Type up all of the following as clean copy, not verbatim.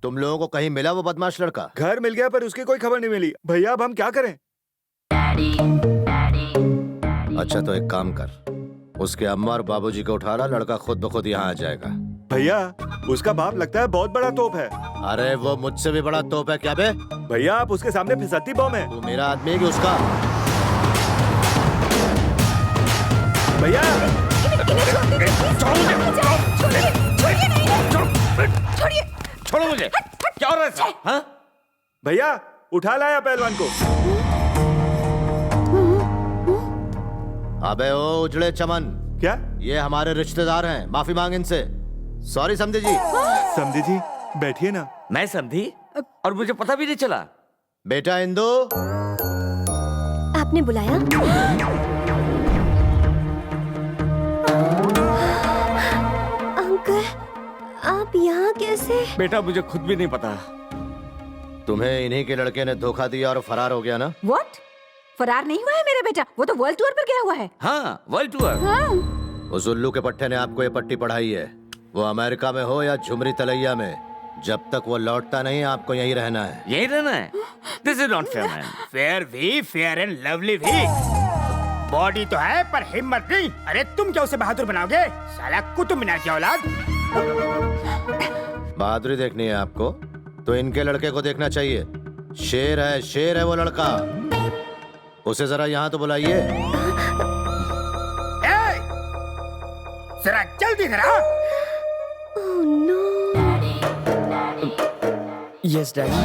तुम लोगों को कहीं मिला वो बदमाश लड़का? घर मिल गया पर उसकी कोई खबर नहीं मिली। भैया अब हम क्या करें? अच्छा तो एक काम कर, उसके अम्मा और बाबूजी को उठा ला, लड़का खुद ब खुद यहाँ आ जाएगा। भैया उसका बाप लगता है बहुत बड़ा तोप है। अरे वो मुझसे भी बड़ा तोप है क्या बे? भैया आप उसके सामने फिसलती बम है। तू मेरा आदमी है कि उसका? भैया छोड़ो मुझे। क्या हो रहा है? हाँ? भैया उठा लाया पहलवान को। अबे ओ उजड़े चमन, क्या? ये हमारे रिश्तेदार हैं, माफी मांग इनसे। सॉरी समझे जी। समझी जी बैठिए ना। मैं समझी और मुझे पता भी नहीं चला। बेटा इंदु, आपने बुलाया? अंकल आप यहाँ कैसे? बेटा मुझे खुद भी नहीं पता। तुम्हें इन्हीं के लड़के ने धोखा दिया और फरार हो गया ना? What? फरार नहीं हुआ है मेरा बेटा, वो तो वर्ल्ड टूर पर गया हुआ है। हाँ वर्ल्ड टूर। हाँ। उस उल्लू के पट्टे ने आपको ये पट्टी पढ़ाई है। वो अमेरिका में हो या झुमरी तलैया में, जब तक वो लौटता नहीं आपको यहीं रहना है। यही रहना है? This is not fair man. Fair भी, फेयर एंड लवली भी। बॉडी तो है पर हिम्मत नहीं। अरे तुम क्या उसे बहादुर बनाओगे? साला कुतुब मीनार की औलाद। बहादुरी देखनी है आपको तो इनके लड़के को देखना चाहिए। शेर है वो लड़का। उसे जरा यहाँ तो बुलाइए। जरा जल्दी करा। Oh no. Yes daddy.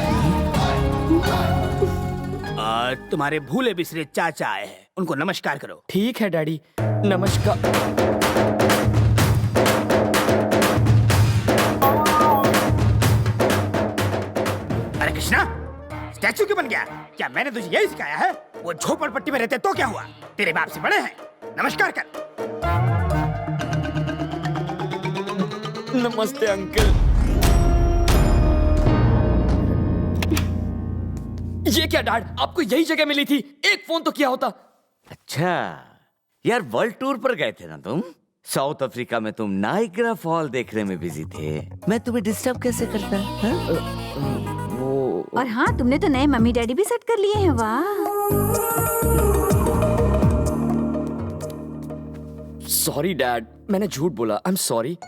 तुम्हारे भूले बिसरे चाचा आए हैं, उनको नमस्कार करो। ठीक है डैडी, नमस्कार। अरे कृष्णा, स्टैचू क्यों बन गया? क्या मैंने तुझे यही सिखाया है? वो झोपड़पट्टी में रहते तो क्या हुआ? तेरे बाप से बड़े हैं, नमस्कार कर। नमस्ते अंकल। ये क्या डैड, आपको यही जगह मिली थी? एक फोन तो किया होता। अच्छा यार, वर्ल्ड टूर पर गए थे ना तुम? साउथ अफ्रीका में तुम नाइग्रा फॉल देखने में बिजी थे। मैं तुम्हें डिस्टर्ब कैसे करता? और हाँ, तुमने तो नए मम्मी डैडी भी सेट कर लिए हैं। वाह। सॉरी डैड, मैंने झूठ बोला। I am sorry.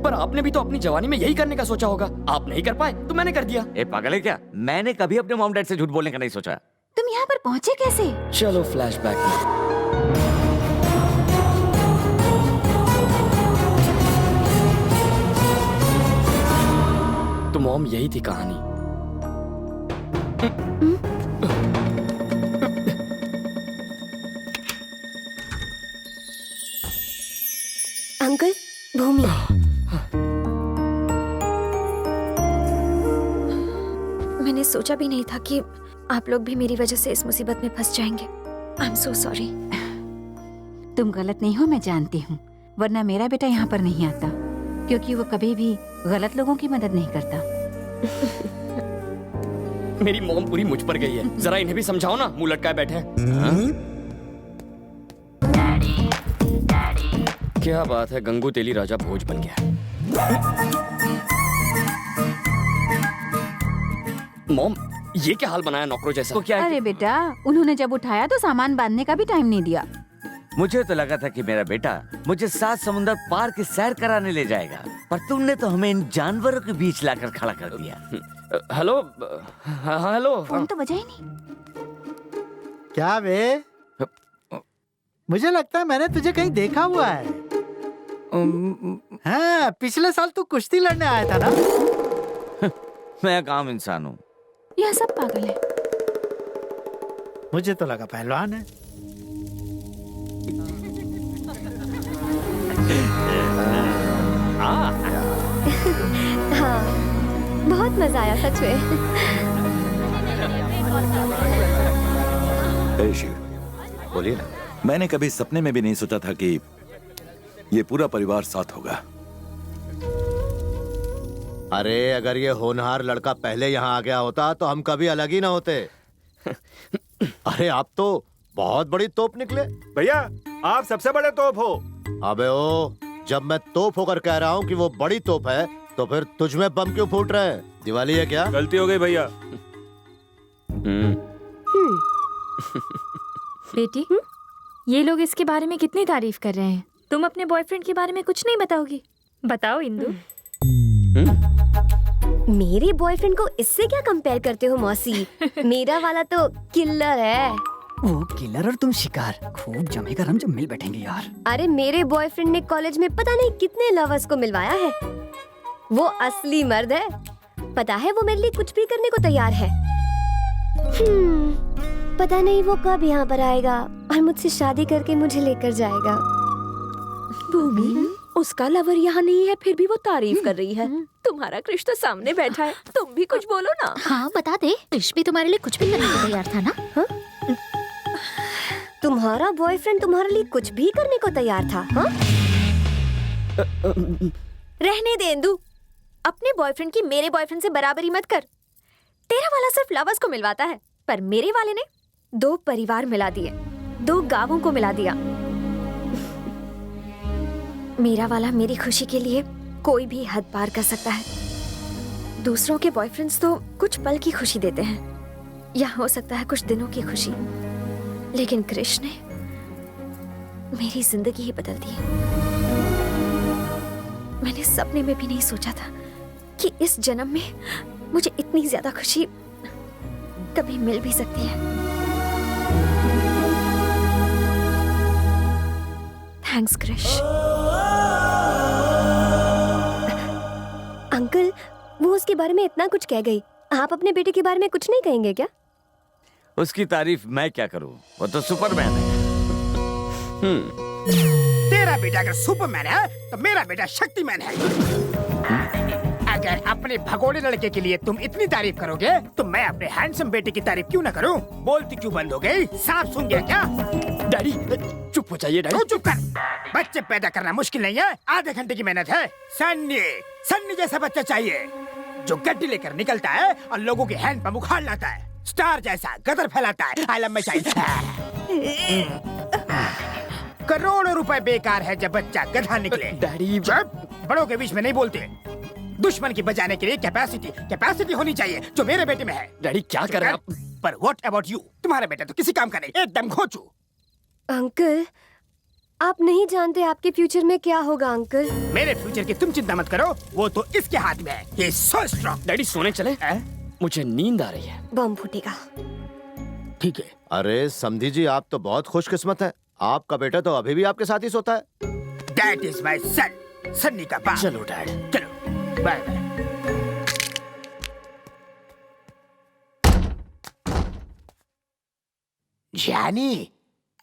पर आपने भी तो अपनी जवानी में यही करने का सोचा होगा। आप नहीं कर पाए तो मैंने कर दिया। ए पागल है क्या? मैंने कभी अपने मॉम डैड से झूठ बोलने का नहीं सोचा। तुम यहाँ पर पहुँचे कैसे? चलो फ्लैशबैक में। तो मॉम यही थी कहानी। अंकल, भूमि। मैंने सोचा भी नहीं था कि आप लोग भी मेरी वजह से इस मुसीबत में फंस जाएंगे। I am so sorry. तुम गलत नहीं हो, मैं जानती हूँ, वरना मेरा बेटा यहाँ पर नहीं आता, क्योंकि वो कभी भी गलत लोगों की मदद नहीं करता। मेरी मॉम पूरी मुझ पर गई है। जरा इन्हें भी समझाओ ना, मुंह लटकाए बैठे हैं। क्या बात है, गंगू तेली राजा भोज बन गया। मॉम, ये क्या हाल बनाया नौकरों जैसा? तो क्या? अरे बेटा, उन्होंने जब उठाया तो सामान बांधने का भी टाइम नहीं दिया। मुझे तो लगा था कि मेरा बेटा मुझे 7 समुंदर पार की सैर कराने ले जाएगा, पर तुमने तो हमें इन जानवरों के बीच लाकर खड़ा कर दिया। Hello, hello. फोन तो बजा ही नहीं। क्या बे? मुझे लगता है मैंने तुझे कहीं देखा हुआ है। हाँ, पिछले साल तू कुश्ती लड़ने आया था ना? मैं एक आम इंसान हूँ। यह सब पागल है। मुझे तो लगा पहलवान है। हाँ, बहुत मजा आया सच में। शिव, बोलिए ना। मैंने कभी सपने में भी नहीं सोचा था कि ये पूरा परिवार साथ होगा। अरे अगर ये होनहार लड़का पहले यहाँ आ गया होता तो हम कभी अलग ही ना होते। अरे आप तो बहुत बड़ी तोप निकले। भैया आप सबसे बड़े तोप हो। अबे ओ, जब मैं तोप होकर कह रहा हूँ कि वो बड़ी तोप है तो फिर तुझ में बम क्यों फूट रहा है? दिवाली है क्या? गलती हो गई भैया। बेटी, ये लोग इसके बारे में कितनी तारीफ कर रहे हैं, तुम अपने बॉयफ्रेंड के बारे में कुछ नहीं बताओगी? बताओ इंदु। मेरे बॉयफ्रेंड को इससे क्या कंपेयर करते हो मौसी? मेरा वाला तो किलर है। वो किलर और तुम शिकार, खूब जमेगा हम जब मिल बैठेंगे यार। अरे मेरे बॉयफ्रेंड ने कॉलेज में पता नहीं कितने लवर्स को मिलवाया है। वो असली मर्द है। पता है वो मेरे लिए कुछ भी करने को तैयार है। पता नहीं वो कब यहाँ पर आएगा और मुझसे शादी करके मुझे लेकर जाएगा। भूमि, उसका लवर यहाँ नहीं है फिर भी वो तारीफ कर रही है। तुम्हारा कृष तो सामने बैठा है, तुम भी कुछ बोलो ना। हाँ बता दे, कृष भी तुम्हारे लिए कुछ भी करने को तैयार था ना? हा? तुम्हारा बॉयफ्रेंड तुम्हारे लिए कुछ भी करने को तैयार था? हा? रहने दे इंदु, अपने बॉयफ्रेंड की मेरे बॉयफ्रेंड से बराबरी मत कर। तेरा वाला सिर्फ लवर्स को मिलवाता है, पर मेरे वाले ने 2 परिवार मिला दिए, 2 गांवों को मिला दिया। मेरा वाला मेरी खुशी के लिए कोई भी हद पार कर सकता है। दूसरों के बॉयफ्रेंड्स तो कुछ पल की खुशी देते हैं, या हो सकता है कुछ दिनों की खुशी, लेकिन कृष ने मेरी जिंदगी ही बदल दी। मैंने सपने में भी नहीं सोचा था कि इस जन्म में मुझे इतनी ज्यादा खुशी कभी मिल भी सकती है। थैंक्स कृष। अंकल, वो उसके बारे में इतना कुछ कह गई, आप अपने बेटे के बारे में कुछ नहीं कहेंगे क्या? उसकी तारीफ मैं क्या करूं, वो तो सुपरमैन है। तेरा बेटा अगर सुपरमैन है तो मेरा बेटा शक्तिमैन है। अगर अपने भगोड़े लड़के के लिए तुम इतनी तारीफ करोगे तो मैं अपने हैंडसम बेटे की तारीफ क्यों ना करूं? बोलती क्यों बंद हो गई? सांप सुन गया क्या? डैडी चुप हो जाइए डैडी। तू चुप कर। बच्चे पैदा करना मुश्किल नहीं है, आधे घंटे की मेहनत है। सन्नी जैसा बच्चा चाहिए जो गड्डी लेकर निकलता है और लोगों के हैंड पंप उखाड़ लाता है। स्टार जैसा गदर फैलाता है। I love my child. करोड़ों रुपए बेकार है जब बच्चा गधा निकले। डैडी बड़ों के बीच में नहीं बोलते। दुश्मन की बजाने के लिए कैपेसिटी होनी चाहिए जो मेरे बेटे में है। डैडी क्या कर रहे हैं आप? पर व्हाट अबाउट यू? तुम्हारा बेटा तो किसी काम का नहीं, एकदम घोंचू। अंकल, आप नहीं जानते आपके फ्यूचर में क्या होगा। अंकल, मेरे फ्यूचर की तुम चिंता मत करो, वो तो इसके हाथ में है। He is so strong। Daddy सोने चले? मुझे नींद आ रही है। बम फूटेगा। ठीक है। अरे समधी जी, आप तो बहुत खुशकिस्मत है, आपका बेटा तो अभी भी आपके साथ ही सोता है। That is my son, Sunny का बाप। चलो डैड, चलो बाय बाय। जानी,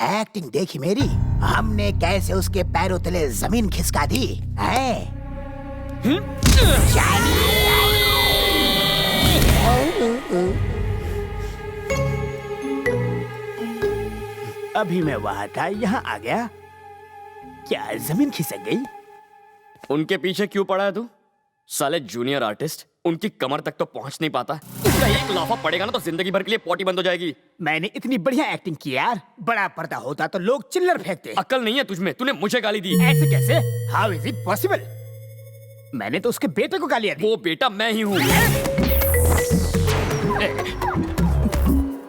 एक्टिंग देखी मेरी? हमने कैसे उसके पैरों तले जमीन खिसका दी है? अभी मैं वहाँ था, यहाँ आ गया। क्या जमीन खिसक गई? उनके पीछे क्यों पड़ा है तू? साले जूनियर आर्टिस्ट, उनकी कमर तक तो पहुंच नहीं पाता। उसका एक लाफा पड़ेगा ना तो जिंदगी भर के लिए पोटी बंद हो जाएगी। मैंने इतनी बढ़िया एक्टिंग की यार, बड़ा पर्दा होता तो लोग चिल्लर फेंकते। अक्ल नहीं है तुझमें, तूने मुझे गाली दी। ऐसे कैसे? How is it possible? मैंने तो उसके बेटे को गालियां दी। वो बेटा मैं ही हूँ।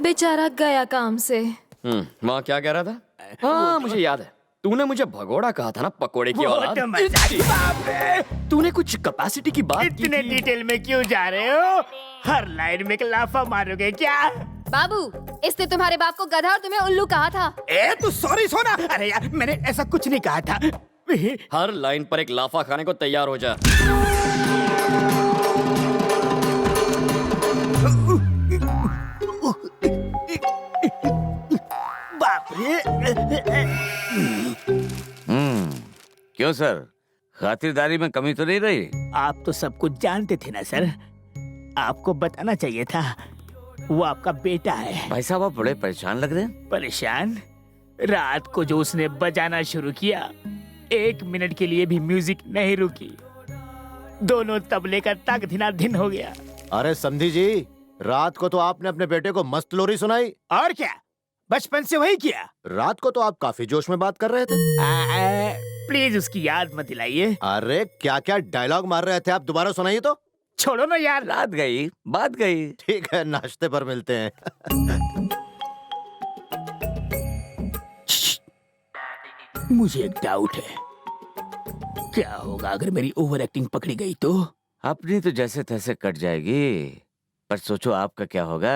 बेचारा गया काम से। वहाँ क्या कह रहा था? हाँ मुझे याद है, तूने मुझे भगोड़ा कहा था ना, पकोड़े की औलाद। तो मजाक बाप है। तूने कुछ कैपेसिटी की बात की इतने थी। डिटेल में क्यों जा रहे हो? हर लाइन में एक लाफा मारोगे क्या? बाबू, इसने तुम्हारे बाप को गधा और तुम्हें उल्लू कहा था। ए तू सॉरी सोना। अरे यार मैंने ऐसा कुछ नहीं कहा था। हर लाइन पर एक लाफा खाने को तैयार हो जा। बाप रे। क्यों सर, खातिरदारी में कमी तो नहीं रही? आप तो सब कुछ जानते थे ना सर, आपको बताना चाहिए था। वो आपका बेटा है। भाई साहब आप बड़े परेशान लग रहे हैं। परेशान? रात को जो उसने बजाना शुरू किया, 1 मिनट के लिए भी म्यूजिक नहीं रुकी। दोनों तबले का तक धिना धिन हो गया। अरे समधी जी, रात को तो आपने अपने बेटे को मस्त लोरी सुनाई। और क्या, बचपन से वही किया। रात को तो आप काफी जोश में बात कर रहे थे। प्लीज उसकी याद मत दिलाइए। अरे क्या क्या डायलॉग मार रहे थे आप, दोबारा सुनाइए तो। छोड़ो ना यार। रात गई बात गई। ठीक है, नाश्ते पर मिलते हैं। मुझे एक डाउट है, क्या होगा अगर मेरी ओवर एक्टिंग पकड़ी गई तो? अपनी तो जैसे तैसे कट जाएगी, पर सोचो आपका क्या होगा।